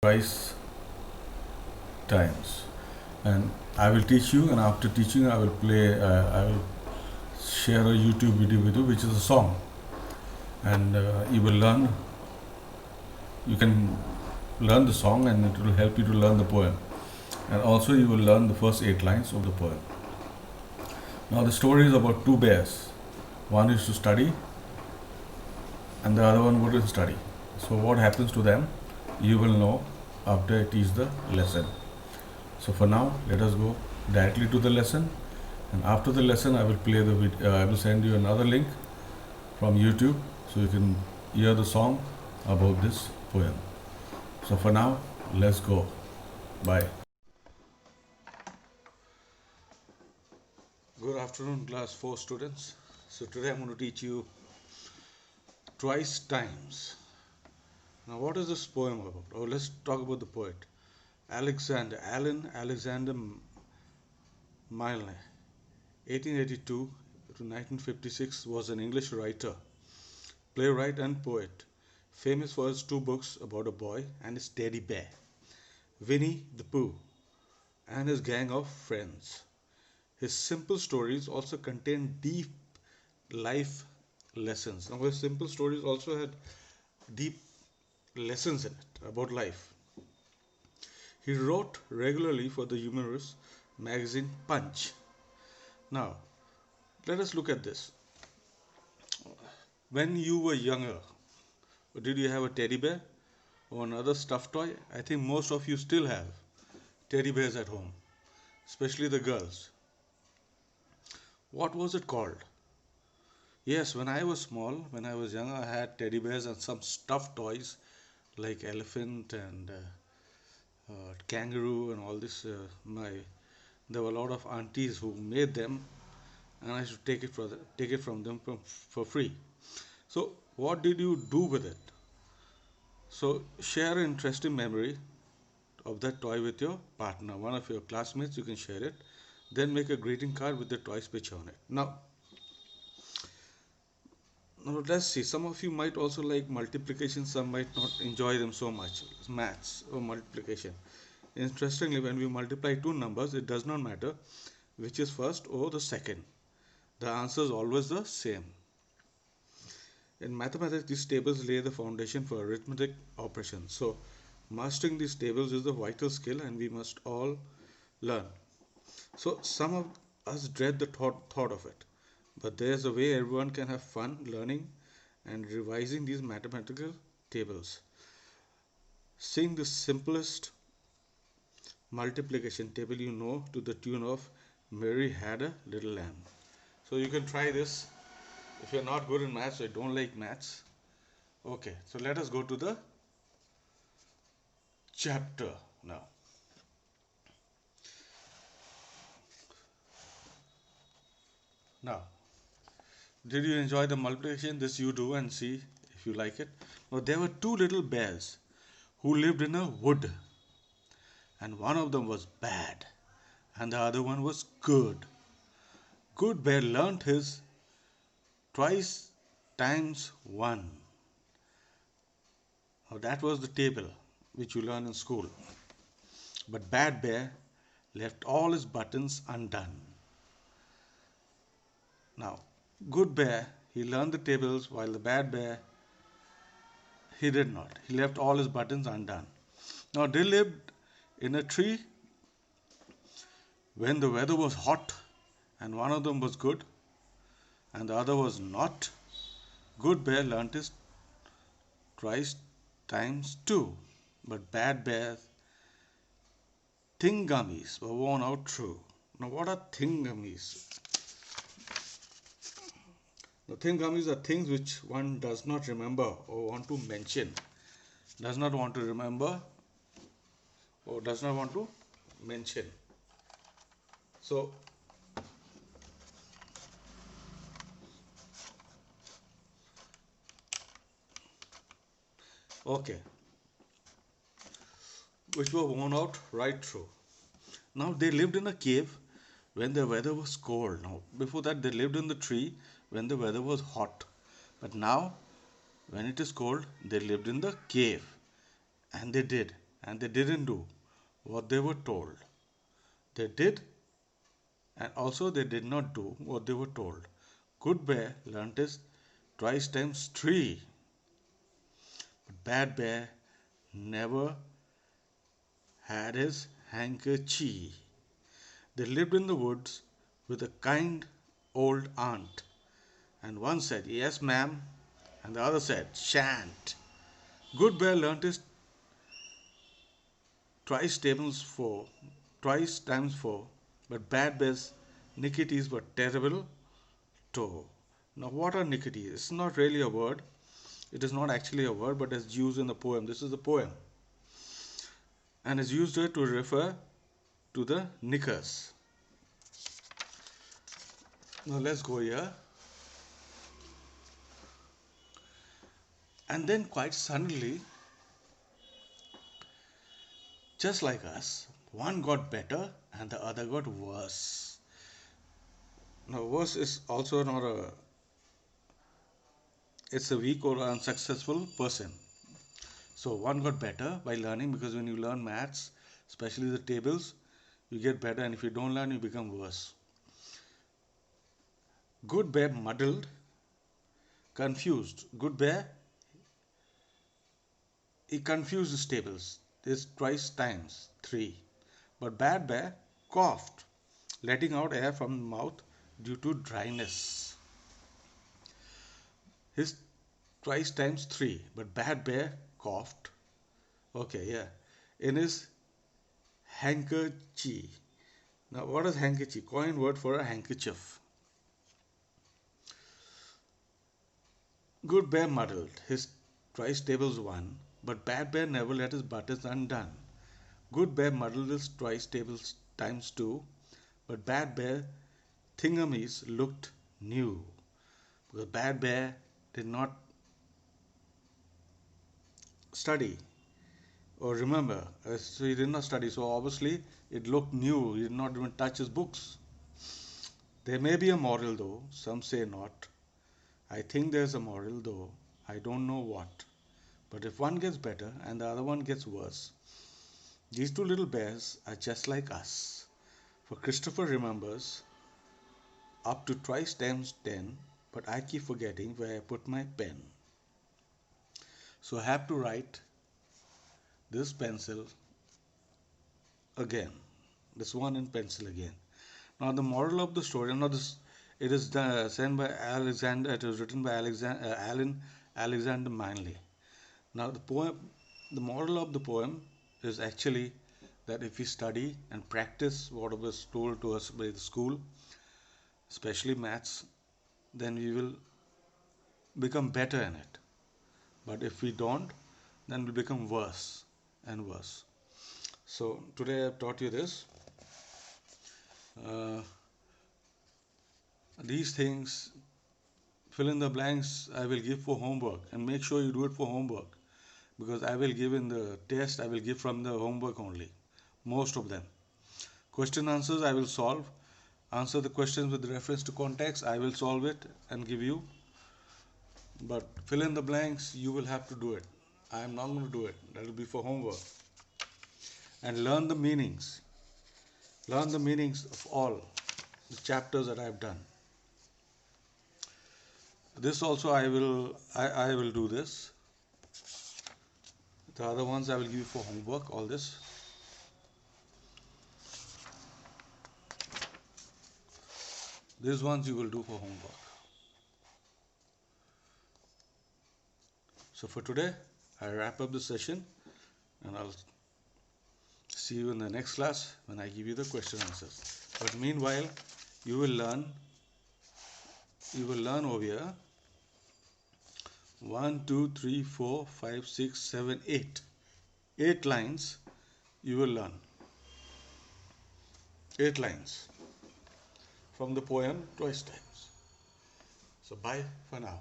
twice times, and I will teach you. And after teaching, I will play. I will share a YouTube video with you, which is a song, and you will learn. You can learn the song, and it will help you to learn the poem. And also, you will learn the first 8 lines of the poem. Now, the story is about two bears. One is to study, and the other one wouldn't study. So, what happens to them, you will know after I teach the lesson. So, for now, let us go directly to the lesson. And after the lesson, I will play the video. I will send you another link from YouTube so you can hear the song about this poem. So, for now, let's go. Bye. Good afternoon, class 4 students. So, today I'm going to teach you twice times. Now, what is this poem about? Oh, let's talk about the poet. Allen Alexander Milne, 1882 to 1956, was an English writer, playwright, and poet, famous for his two books about a boy and his teddy bear, Winnie the Pooh, and his gang of friends. His simple stories also contain deep life lessons. Now, his simple stories also had deep lessons in it about life. He wrote regularly for the humorous magazine Punch. Now, let us look at this. When you were younger, did you have a teddy bear or another stuffed toy? I think most of you still have teddy bears at home, especially the girls. What was it called? Yes, when I was small, when I was young, I had teddy bears and some stuffed toys like elephant and kangaroo and all this. There were a lot of aunties who made them, and I should take it from them for free. So, what did you do with it? So, share an interesting memory of that toy with your partner, one of your classmates. You can share it. Then make a greeting card with the toy's picture on it. Now let's see. Some of you might also like multiplication. Some might not enjoy them so much. Maths or multiplication. Interestingly, when we multiply two numbers, it does not matter which is first or the second. The answer is always the same. In mathematics, these tables lay the foundation for arithmetic operations. So, mastering these tables is the vital skill, and we must all learn. So, some of us dread the thought of it, but there's a way everyone can have fun learning and revising these mathematical tables. Sing the simplest multiplication table you know to the tune of Mary Had a Little Lamb. So, you can try this. If you're not good in maths or you don't like maths, okay, so let us go to the chapter now. Now, did you enjoy the multiplication? This you do and see if you like it. Now, there were two little bears who lived in a wood, and one of them was bad, and the other one was good. Good bear learnt his twice times one. Now, that was the table which you learn in school. But bad bear left all his buttons undone. Now, good bear, he learned the tables, while the bad bear, he did not. He left all his buttons undone. Now, they lived in a tree when the weather was hot, and one of them was good and the other was not. Good bear learnt his twice times two, but bad bear's thingammies were worn out true. Now, what are thingammies? The thingammies are things which one does not remember or want to mention, does not want to remember or does not want to mention. So, okay, which were worn out right through. Now, they lived in a cave when the weather was cold. Now, before that, they lived in the tree when the weather was hot. But now, when it is cold, they lived in the cave. And they did. and they didn't do what they were told. They did, and also they did not do what they were told. Good bear learnt his twice times three, but bad bear never had his handkerchief. They lived in the woods with a kind old aunt, and one said, "Yes, ma'am," and the other said, "Shan't." Good bear learnt his twice tables four, twice times four, but bad bear's nicketies were terrible too. Now, what are nicketies? It's not really a word. It is not actually a word, but it's used in the poem. This is a poem, and is used here to refer to the knickers. Now, let's go here. And then, quite suddenly, just like us, one got better and the other got worse. Now, worse is also not a, it's a weak or unsuccessful person. So, one got better by learning, because when you learn maths, especially the tables, you get better, and if you don't learn, you become worse. Good bear muddled, confused. Good bear, he confused his tables. This twice times three. But bad bear coughed, letting out air from the mouth due to dryness. His twice times three, but bad bear coughed. Okay, yeah. In his handkerchief. Now, what is handkerchief? Coin word for a handkerchief. Good bear muddled. His twice tables one, but bad bear never let his buttons undone. Good bear muddled his twice tables times two, but bad bear thingamies looked new. Because bad bear did not study or remember. So he did not study. So obviously it looked new. He did not even touch his books. There may be a moral though. Some say not. I think there's a moral though. I don't know what. But if one gets better and the other one gets worse, these two little bears are just like us. For Christopher remembers up to twice times 10, but I keep forgetting where I put my pen. So I have to write this pencil again, this one in pencil again. Now the moral of the story, now this, it is sent by Alexander, it was written by Alan Alexander Manley. Now the moral of the poem is actually that if we study and practice what was told to us by the school, especially maths, then we will become better in it. But if we don't, then we'll become worse and worse. So today I've taught you this. Uh, these things, fill in the blanks, I will give for homework, and make sure you do it for homework, because I will give in the test, I will give from the homework only, most of them. Question answers I will solve. Answer the questions with reference to context, I will solve it and give you. But fill in the blanks, you will have to do it. I am not going to do it. That will be for homework. And learn the meanings. Learn the meanings of all the chapters that I have done. This also I will do this. The other ones I will give you for homework, all this. These ones you will do for homework. So for today, I wrap up the session, and I'll see you in the next class when I give you the question answers. But meanwhile, you will learn over here 1, 2, 3, 4, 5, 6, 7, 8. 8 lines you will learn. 8 lines from the poem twice times. So bye for now.